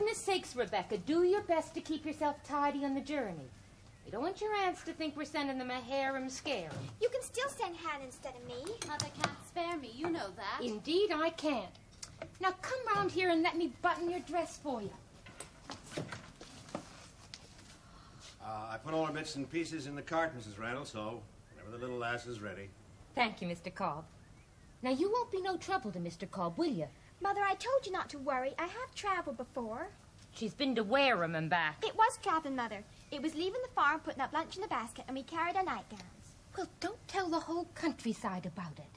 goodness sakes, Rebecca, do your best to keep yourself tidy on the journey. We don't want your aunts to think we're sending them a harem scare. You can still send Hannah instead of me. Mother can't spare me, you know that. Indeed, I can't. Now come round here and let me button your dress for you. I put all our bits and pieces in the cart, Mrs. Randall, so whenever the little lass is ready. Thank you, Mr. Cobb. Now, you won't be no trouble to Mr. Cobb, will you? Mother, I told you not to worry. I have traveled before. She's been to Wareham and back. It was traveling, Mother. It was leaving the farm, putting up lunch in the basket, and we carried our nightgowns. Well, don't tell the whole countryside about it.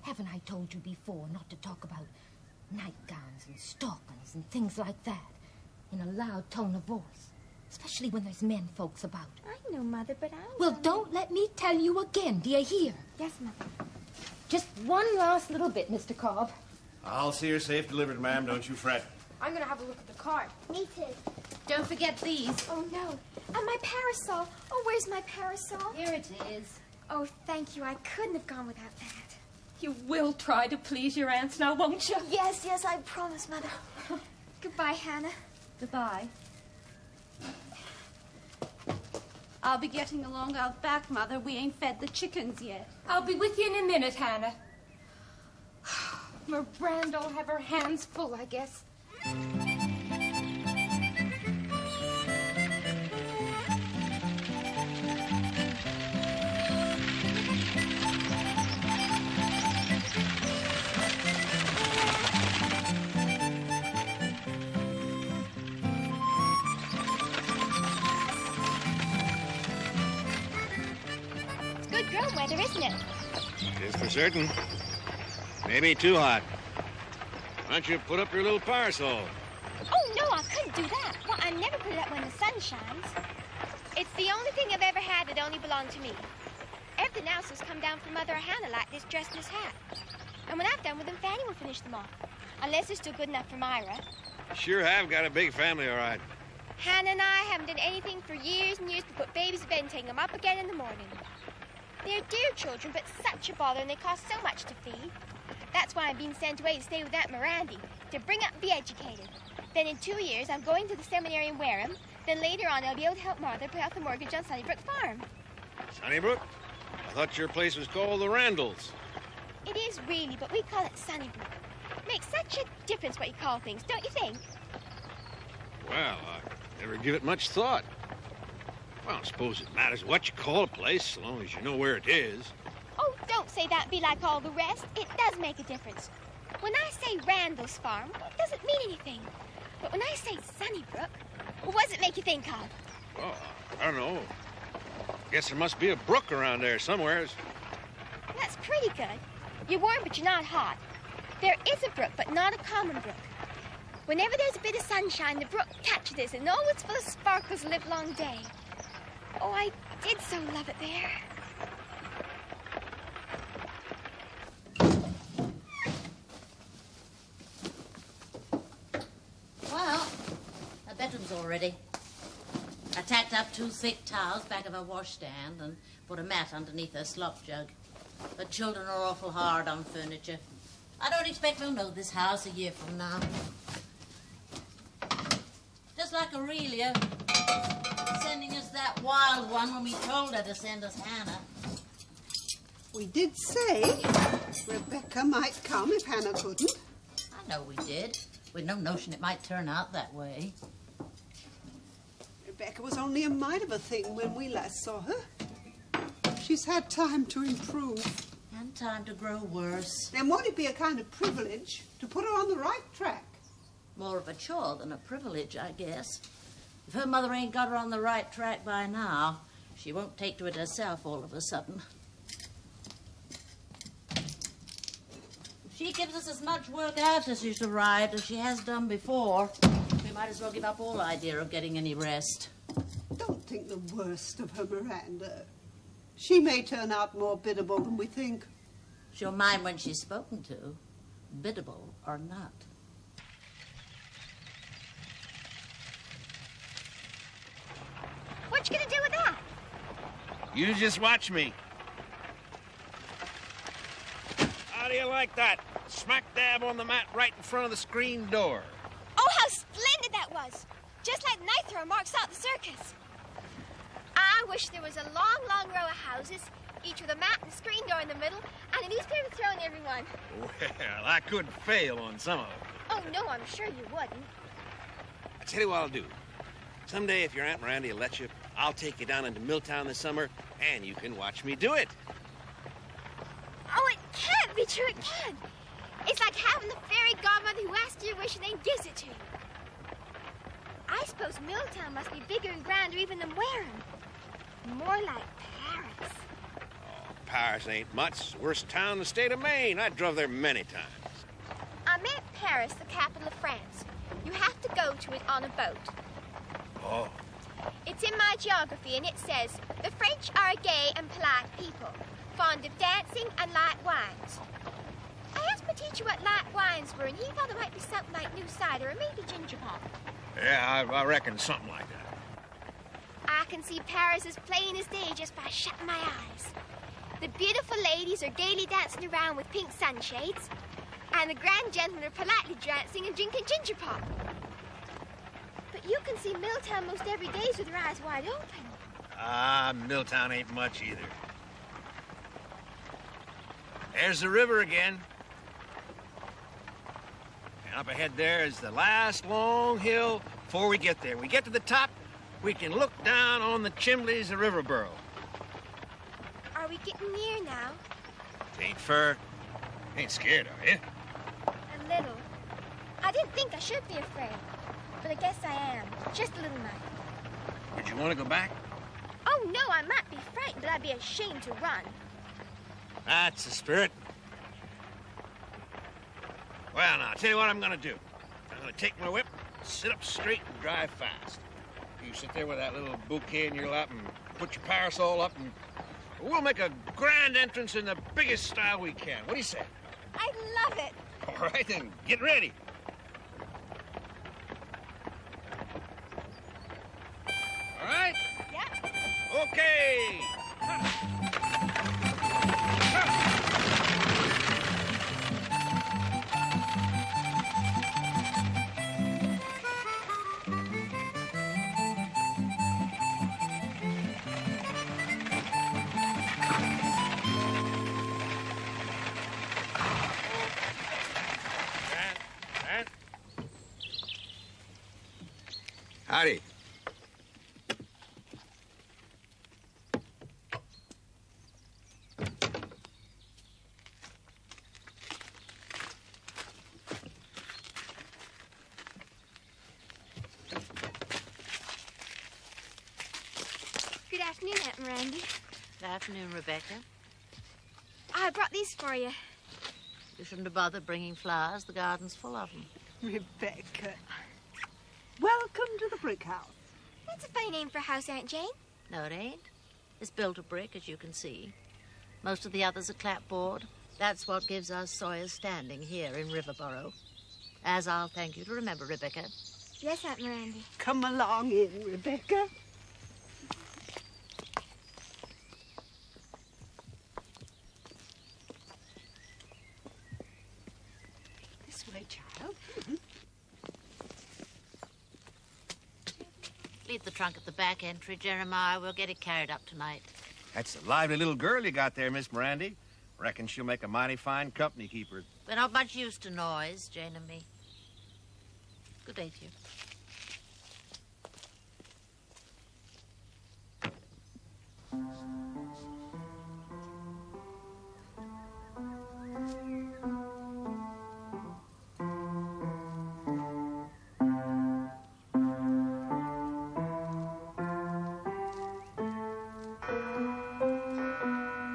Haven't I told you before not to talk about nightgowns and stockings and things like that in a loud tone of voice? Especially when there's men folks about. I know, Mother, but I... Well, don't let me tell you again, do you hear? Yes, Mother. Just one last little bit, Mr. Cobb. I'll see her safe delivered, ma'am. Don't you fret. I'm going to have a look at the cart. Me too. Don't forget these. Oh, no. And my parasol. Oh, where's my parasol? Here it is. Oh, thank you. I couldn't have gone without that. You will try to please your aunts now, won't you? Yes, yes, I promise, Mother. Goodbye, Hannah. Goodbye. I'll be getting along out back, Mother. We ain't fed the chickens yet. I'll be with you in a minute, Hannah. Miranda'll have her hands full, I guess. It's good growing weather, isn't it? It is for certain. Maybe too hot. Why don't you put up your little parasol? Oh, no, I couldn't do that. Well, I never put it up when the sun shines. It's the only thing I've ever had that only belonged to me. Everything else has come down from Mother or Hannah, like this dress and this hat. And when I've done with them, Fanny will finish them off. Unless they're still good enough for Myra. You sure have got a big family, all right. Hannah and I haven't done anything for years and years to put babies to bed and take them up again in the morning. They're dear children, but such a bother, and they cost so much to feed. That's why I'm being sent away to stay with Aunt Miranda, to bring up and be educated. Then in 2 years, I'm going to the seminary in Wareham. Then later on, I'll be able to help Mother pay off the mortgage on Sunnybrook Farm. Sunnybrook? I thought your place was called the Randalls. It is really, but we call it Sunnybrook. Makes such a difference what you call things, don't you think? Well, I never give it much thought. Well, I suppose it matters what you call a place, so long as you know where it is. Oh, don't say that and be like all the rest. It does make a difference. When I say Randall's Farm, well, it doesn't mean anything. But when I say Sunnybrook, well, what does it make you think of? Oh, I don't know. Guess there must be a brook around there somewhere. That's pretty good. You're warm, but you're not hot. There is a brook, but not a common brook. Whenever there's a bit of sunshine, the brook catches this, and oh, it's full of sparkles the livelong day. Oh, I did so love it there. Well, her bedroom's all ready. I tacked up 2 thick towels back of her washstand and put a mat underneath her slop jug. But children are awful hard on furniture. I don't expect we'll know this house a year from now. Just like Aurelia sending us that wild one when we told her to send us Hannah. We did say Rebecca might come if Hannah couldn't. I know we did. We'd no notion it might turn out that way. Rebecca was only a mite of a thing when we last saw her. She's had time to improve. And time to grow worse. Then won't it be a kind of privilege to put her on the right track? More of a chore than a privilege, I guess. If her mother ain't got her on the right track by now, she won't take to it herself all of a sudden. If she gives us as much work after she's arrived as she has done before, we might as well give up all idea of getting any rest. Don't think the worst of her, Miranda. She may turn out more biddable than we think. She'll mind when she's spoken to, biddable or not. What you gonna do with that? You just watch me. How do you like that? Smack dab on the mat right in front of the screen door. Oh, how splendid that that was. Just like the knife thrower marks out the circus. I wish there was a long, long row of houses, each with a mat and a screen door in the middle, and a newspaper thrown in every one. Well, I couldn't fail on some of them. Oh, no, I'm sure you wouldn't. I tell you what I'll do. Someday, if your Aunt Miranda will let you, I'll take you down into Milltown this summer, and you can watch me do it. Oh, it can't be true, it can't. It's like having the fairy godmother who asks your wish and then gives it to you. I suppose Milltown must be bigger and grander even than Wareham. More like Paris. Oh, Paris ain't much. It's the worst town in the state of Maine. I drove there many times. I meant Paris, the capital of France. You have to go to it on a boat. Oh. It's in my geography, and it says, the French are a gay and polite people, fond of dancing and light wines. I asked my teacher what light wines were, and he thought it might be something like new cider or maybe ginger pop. Yeah, I reckon something like that. I can see Paris as plain as day just by shutting my eyes. The beautiful ladies are gaily dancing around with pink sunshades, and the grand gentlemen are politely dancing and drinking ginger pop. But you can see Milltown most every day with your eyes wide open. Ah, Milltown ain't much either. There's the river again. And up ahead there is the last long hill before we get there. When we get to the top, we can look down on the chimneys of Riverboro. Are we getting near now? Ain't fur. Ain't scared, are you? A little. I didn't think I should be afraid, but I guess I am. Just a little night. Would you want to go back? Oh, no, I might be frightened, but I'd be ashamed to run. That's the spirit. Well, now, I'll tell you what I'm going to do. I'm going to take my whip, sit up straight, and drive fast. You sit there with that little bouquet in your lap and put your parasol up, and we'll make a grand entrance in the biggest style we can. What do you say? I love it. All right, then, get ready. All right? Yeah. Okay. Howdy. Good afternoon, Aunt Miranda. Good afternoon, Rebecca. I brought these for you. You shouldn't have bothered bringing flowers. The garden's full of them. Rebecca. Welcome to the brick house. That's a funny name for a house, Aunt Jane. No, it ain't. It's built of brick, as you can see. Most of the others are clapboard. That's what gives us Sawyer's standing here in Riverboro. As I'll thank you to remember, Rebecca. Yes, Aunt Miranda. Come along in, Rebecca. This way, child. Leave the trunk at the back entry, Jeremiah. We'll get it carried up tonight. That's a lively little girl you got there, Miss Miranda. Reckon she'll make a mighty fine company keeper. We're not much used to noise, Jane and me. Good day to you.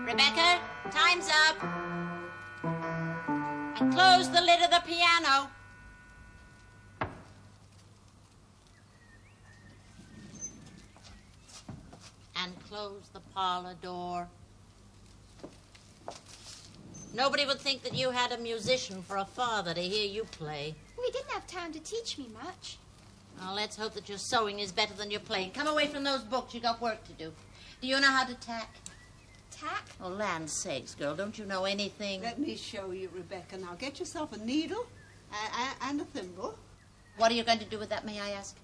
Rebecca, time's up. And close the lid of the piano. And close the parlor door. Nobody would think that you had a musician for a father to hear you play. We didn't have time to teach me much. Well, let's hope that your sewing is better than your playing. Come away from those books. You got work to do. Do you know how to tack? Tack? Oh, land's sakes, girl, don't you know anything? Let me show you, Rebecca. Now, get yourself a needle and a thimble. What are you going to do with that, may I ask?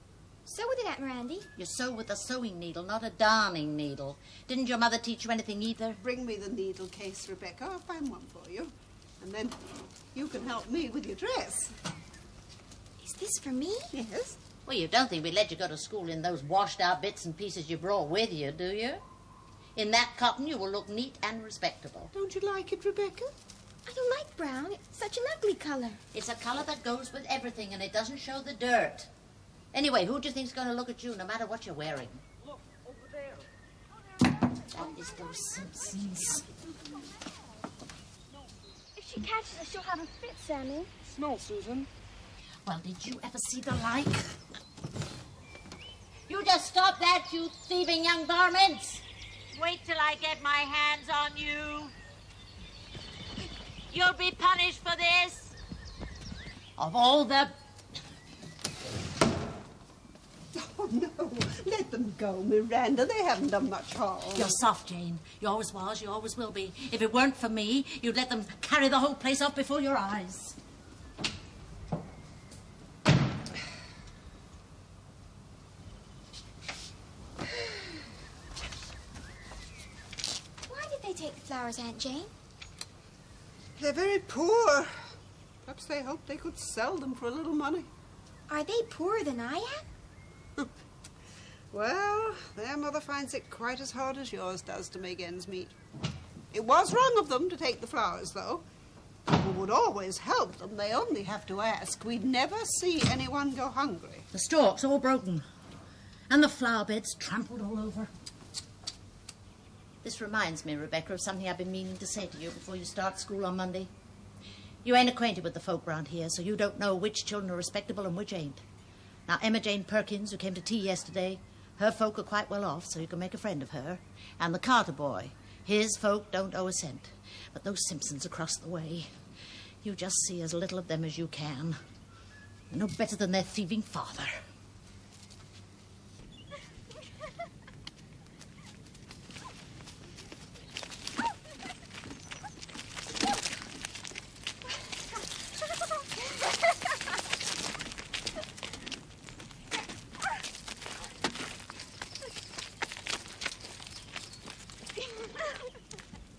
Sew with it, Aunt Miranda. You sew with a sewing needle, not a darning needle. Didn't your mother teach you anything either? Bring me the needle case, Rebecca. I'll find one for you. And then you can help me with your dress. Is this for me? Yes. Well, you don't think we'd let you go to school in those washed-out bits and pieces you brought with you, do you? In that cotton, you will look neat and respectable. Don't you like it, Rebecca? I don't like brown. It's such an ugly color. It's a color that goes with everything, and it doesn't show the dirt. Anyway, who do you think's going to look at you no matter what you're wearing? Look, over there. That is those Simpsons. If she catches us, she'll have a fit, Sammy. Smell, Susan. Well, did you ever see the like? You just stop that, you thieving young varmints. Wait till I get my hands on you. You'll be punished for this. Of all the... Oh, no. Let them go, Miranda. They haven't done much harm. You're soft, Jane. You always was, you always will be. If it weren't for me, you'd let them carry the whole place off before your eyes. Why did they take the flowers, Aunt Jane? They're very poor. Perhaps they hoped they could sell them for a little money. Are they poorer than I am? Well, their mother finds it quite as hard as yours does to make ends meet. It was wrong of them to take the flowers, though. People would always help them. They only have to ask. We'd never see anyone go hungry. The stalks all broken. And the flower beds trampled all over. This reminds me, Rebecca, of something I've been meaning to say to you before you start school on Monday. You ain't acquainted with the folk round here, so you don't know which children are respectable and which ain't. Now, Emma Jane Perkins, who came to tea yesterday, her folk are quite well off, so you can make a friend of her. And the Carter boy, his folk don't owe a cent. But those Simpsons across the way, you just see as little of them as you can. No better than their thieving father.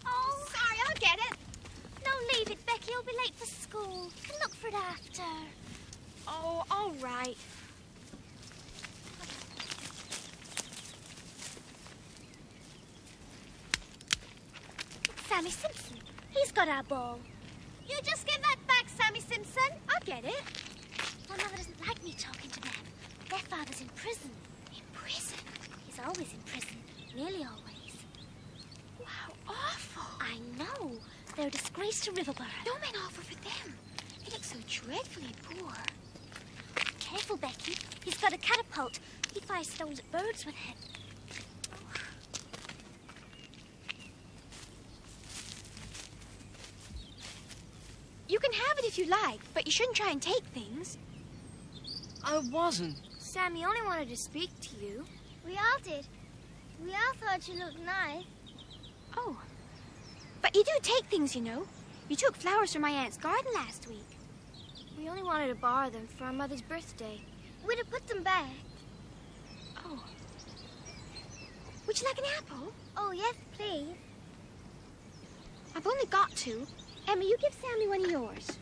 Oh, sorry, I'll get it. No, leave it, Becky. You'll be late for school. You can look for it after. Oh, all right. It's Sammy Simpson. He's got our ball. You just give that back, Sammy Simpson. I'll get it. My mother doesn't like me talking to them. Their father's in prison. In prison? He's always in prison. Nearly always. Wow, awful. I know. They're a disgrace to Riverborough. No man awful for them. They look so dreadfully poor. Careful, Becky. He's got a catapult. He fires stones at birds with it. You can have it if you like, but you shouldn't try and take things. I wasn't. Sammy only wanted to speak to you. We all did. We all thought you looked nice. Oh. But you do take things, you know. You took flowers from my aunt's garden last week. We only wanted to borrow them for our mother's birthday. We'd have put them back. Oh. Would you like an apple? Oh, yes, please. I've only got two. Emma, you give Sammy one of yours.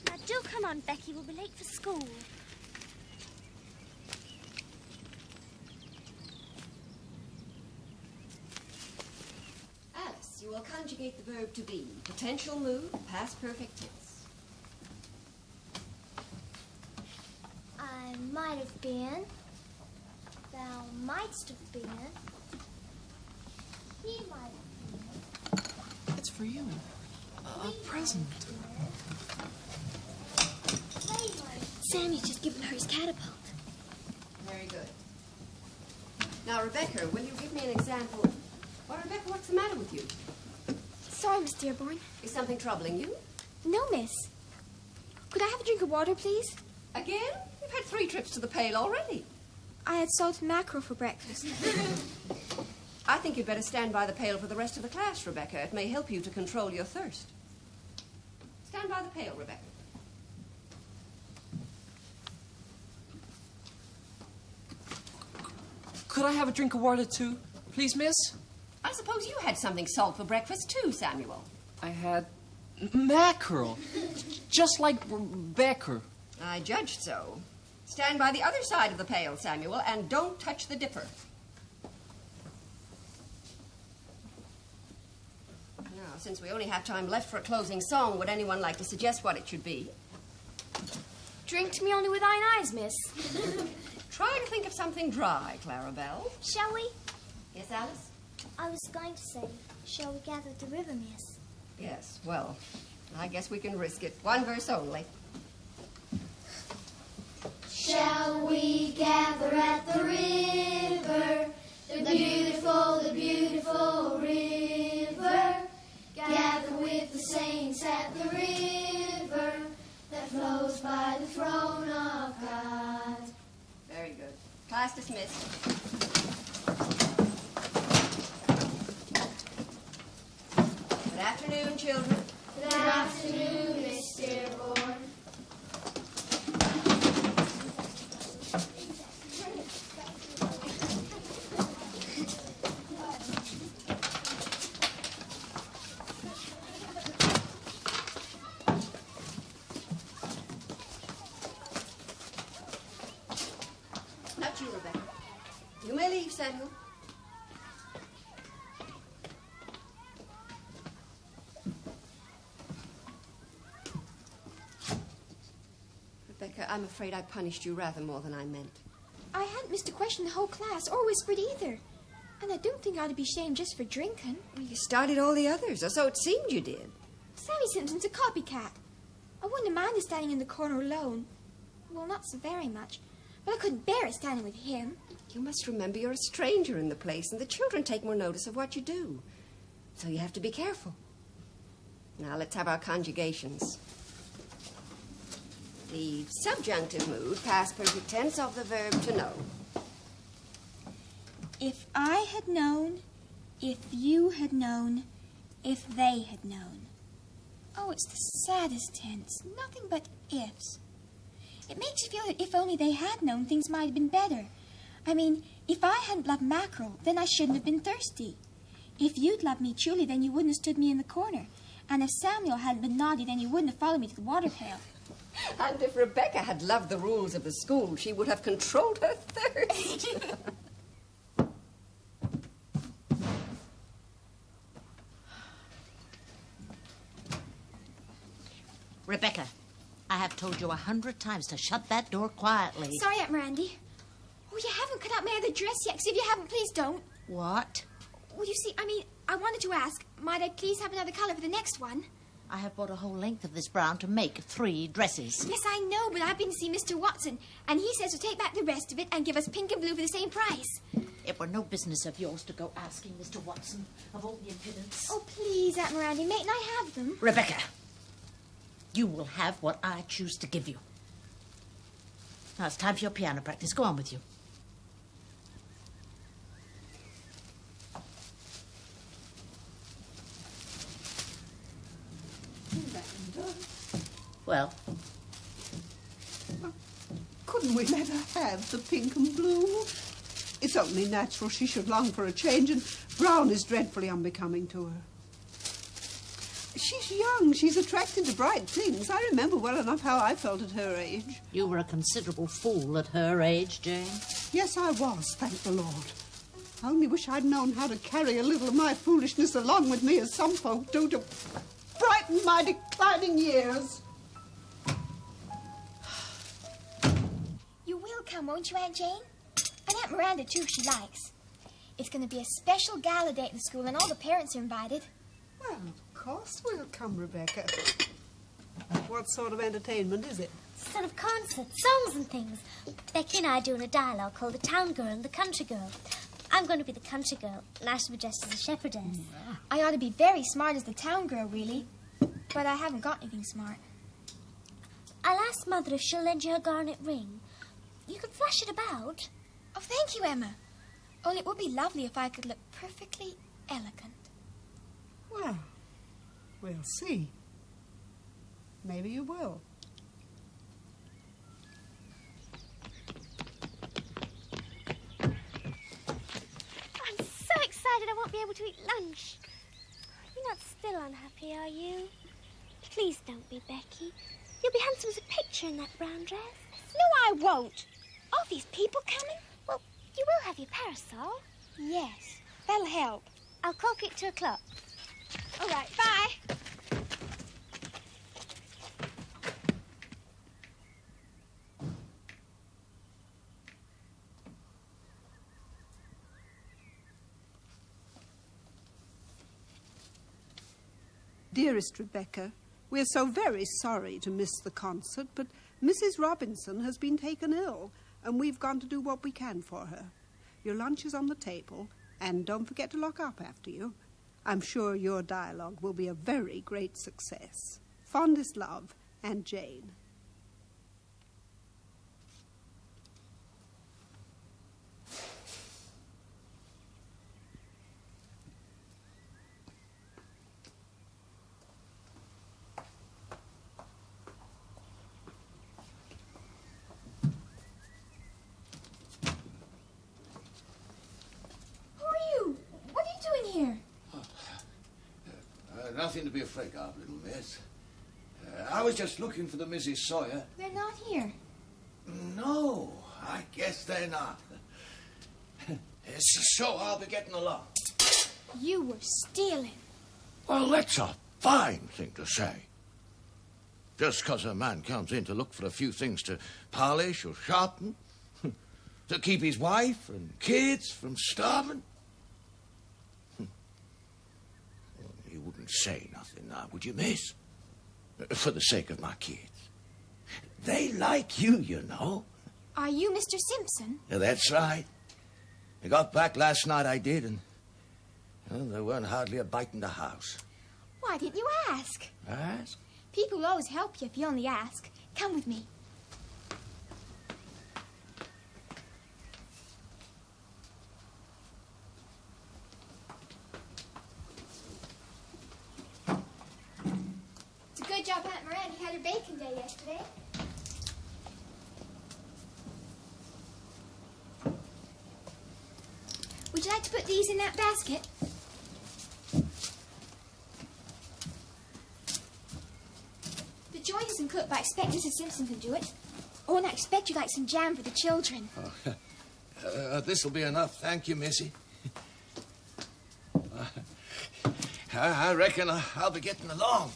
Now, do come on, Becky. We'll be late for school. Alice, you will conjugate the verb to be. Potential mood, past perfect tense. I might have been. Thou mightst have been. He might have been. It's for you. A present. Sammy's just given her his catapult. Very good. Now, Rebecca, will you give me an example? Well, Rebecca, what's the matter with you? Sorry, Miss Dearborn. Is something troubling you? No, miss. Could I have a drink of water, please? Again? You've had 3 trips to the pail already. I had salt and mackerel for breakfast. I think you'd better stand by the pail for the rest of the class, Rebecca. It may help you to control your thirst. Stand by the pail, Rebecca. Could I have a drink of water, too? Please, miss? I suppose you had something salt for breakfast, too, Samuel. I had mackerel. Just like Rebecca. I judged so. Stand by the other side of the pail, Samuel, and don't touch the dipper. Now, since we only have time left for a closing song, would anyone like to suggest what it should be? Drink to me only with thine eyes, miss. Try to think of something dry, Clarabelle. Shall we? Yes, Alice? I was going to say, shall we gather at the river, miss? Yes, well, I guess we can risk it. One verse only. Shall we gather at the river, the beautiful river, gather with the saints at the river that flows by the throne of God. Very good. Class dismissed. Good afternoon, children. Good afternoon, Miss Dearborn. Not you, Rebecca. You may leave, Samuel. Rebecca, I'm afraid I punished you rather more than I meant. I hadn't missed a question the whole class, or whispered either. And I don't think I ought to be shamed just for drinking. Well, you started all the others, or so it seemed you did. Sammy Simpson's a copycat. I wouldn't have minded standing in the corner alone. Well, not so very much. But I couldn't bear it standing with him. You must remember you're a stranger in the place, and the children take more notice of what you do. So you have to be careful. Now, let's have our conjugations. The subjunctive mood, past perfect tense of the verb to know. If I had known, if you had known, if they had known. Oh, it's the saddest tense. Nothing but ifs. It makes you feel that if only they had known, things might have been better. I mean, if I hadn't loved mackerel, then I shouldn't have been thirsty. If you'd loved me truly, then you wouldn't have stood me in the corner. And if Samuel hadn't been naughty, then you wouldn't have followed me to the water pail. And if Rebecca had loved the rules of the school, she would have controlled her thirst. Rebecca, I have told you 100 times to shut that door quietly. Sorry, Aunt Miranda. Oh, you haven't cut out my other dress yet, because if you haven't, please don't. What? Well, you see, I wanted to ask, might I please have another colour for the next one? I have bought a whole length of this brown to make 3 dresses. Yes, I know, but I've been to see Mr. Watson, and he says to take back the rest of it and give us pink and blue for the same price. It were no business of yours to go asking Mr. Watson of all the impudence. Oh, please, Aunt Miranda, mayn't I have them? Rebecca, you will have what I choose to give you. Now it's time for your piano practice. Go on with you. Well? Couldn't we let her have the pink and blue? It's only natural she should long for a change, and brown is dreadfully unbecoming to her. She's young. She's attracted to bright things. I remember well enough how I felt at her age. You were a considerable fool at her age, Jane. Yes, I was, thank the Lord. I only wish I'd known how to carry a little of my foolishness along with me, as some folk do, to brighten my declining years. You will come, won't you, Aunt Jane? And Aunt Miranda, too, if she likes. It's going to be a special gala day at the school, and all the parents are invited. Well, of course we'll come, Rebecca. What sort of entertainment is it? Sort of concert, songs and things. Becky and I are doing a dialogue called The Town Girl and the Country Girl. I'm going to be the country girl, and I shall be dressed as a shepherdess. I ought to be very smart as the town girl, really. But I haven't got anything smart. I'll ask Mother if she'll lend you her garnet ring. You can flash it about. Oh, thank you, Emma. Only it would be lovely if I could look perfectly elegant. Well, we'll see. Maybe you will. I'm so excited I won't be able to eat lunch. You're not still unhappy, are you? Please don't be, Becky. You'll be handsome as a picture in that brown dress. No, I won't. All these people coming? Well, you will have your parasol. Yes, that'll help. I'll call you at 2 o'clock. All right, bye. Dearest Rebecca, we're so very sorry to miss the concert, but Mrs. Robinson has been taken ill, and we've gone to do what we can for her. Your lunch is on the table, and don't forget to lock up after you. I'm sure your dialogue will be a very great success. Fondest love, and Jane. Nothing to be afraid of, little miss. I was just looking for the Mrs. Sawyer. They're not here. No, I guess they're not. So I'll be getting along. You were stealing. Well, that's a fine thing to say. Just 'cause a man comes in to look for a few things to polish or sharpen, to keep his wife and kids from starving. You wouldn't say nothing now, would you, miss? For the sake of my kids. They like you, you know. Are you Mr. Simpson? Yeah, that's right. I got back last night, I did, and well, there weren't hardly a bite in the house. Why didn't you ask? Ask? People will always help you if you only ask. Come with me. It's a good job Aunt Miranda had her bacon day yesterday. Would you like to put these in that basket? The joint isn't cooked, but I expect Mrs. Simpson can do it. Oh, and I expect you'd like some jam for the children. This'll be enough, thank you, Missy. I reckon I'll be getting along.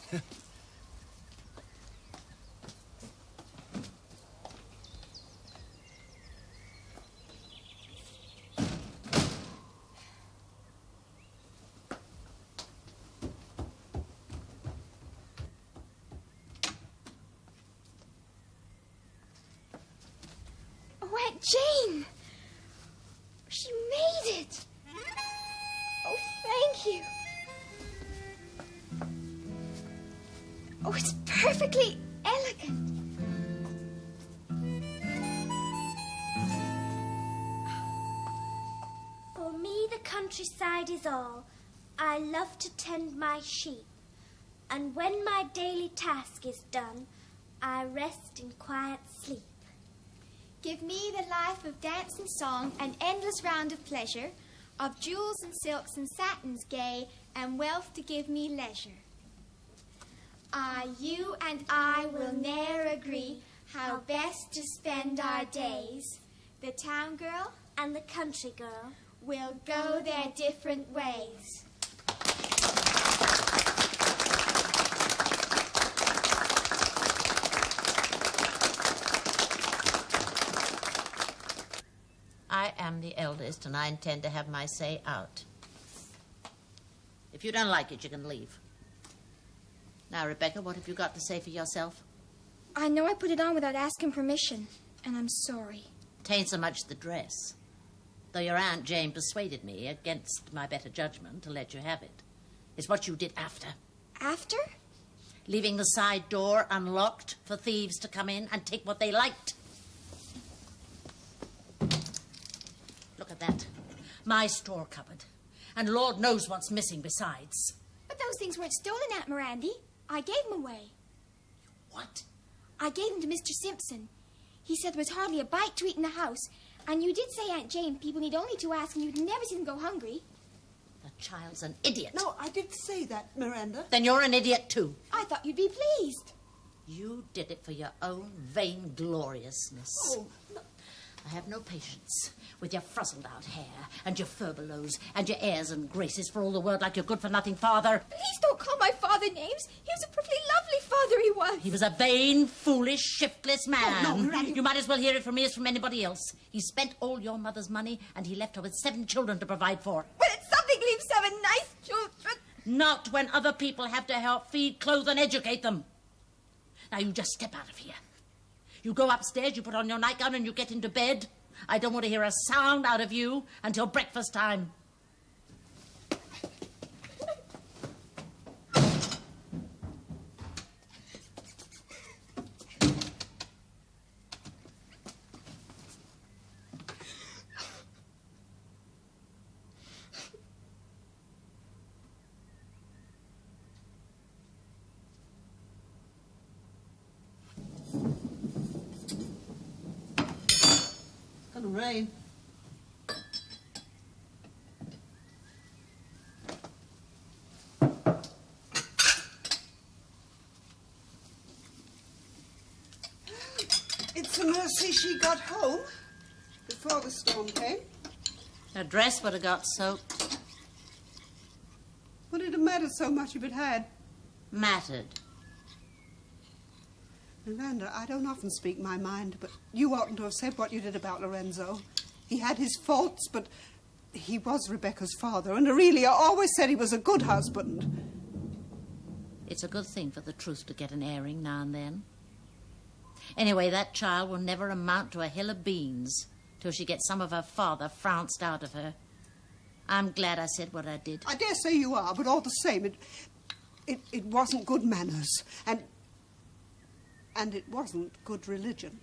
Oh, Aunt Jane! She made it! Oh, thank you. Oh, it's perfectly elegant. For me the countryside is all. I love to tend my sheep. And when my daily task is done, I rest in quiet sleep. Give me the life of dance and song, an endless round of pleasure, of jewels and silks and satins gay, and wealth to give me leisure. You and I will ne'er agree how best to spend our days. The town girl and the country girl will go their different ways. I am the eldest, and I intend to have my say out. If you don't like it, you can leave. Now, Rebecca, what have you got to say for yourself? I know I put it on without asking permission, and I'm sorry. Tain't so much the dress, though your Aunt Jane persuaded me, against my better judgment, to let you have it. It's what you did after. After? Leaving the side door unlocked for thieves to come in and take what they liked. Look at that. My store cupboard. And Lord knows what's missing besides. But those things weren't stolen, Aunt Miranda. I gave them away. What? I gave them to Mr. Simpson. He said there was hardly a bite to eat in the house. And you did say, Aunt Jane, people need only to ask and you'd never see them go hungry. The child's an idiot. No, I didn't say that, Miranda. Then you're an idiot, too. I thought you'd be pleased. You did it for your own vaingloriousness. Oh, no. I have no patience with your frizzled-out hair and your furbelows and your airs and graces for all the world like your good-for-nothing father. Please don't call my father names. He was a perfectly lovely father, he was. He was a vain, foolish, shiftless man. Oh, no, Miranda. You might as well hear it from me as from anybody else. He spent all your mother's money and he left her with 7 children to provide for. Well, it's something to leave 7 nice children. Not when other people have to help feed, clothe and educate them. Now, you just step out of here. You go upstairs, you put on your nightgown, and you get into bed. I don't want to hear a sound out of you until breakfast time. Gonna rain. It's a mercy she got home before the storm came. Her dress would have got soaked. Would it have mattered so much if it had? Mattered. Miranda, I don't often speak my mind, but you oughtn't to have said what you did about Lorenzo. He had his faults, but he was Rebecca's father, and Aurelia always said he was a good husband. It's a good thing for the truth to get an airing now and then. Anyway, that child will never amount to a hill of beans till she gets some of her father frounced out of her. I'm glad I said what I did. I dare say you are, but all the same, it wasn't good manners, and it wasn't good religion.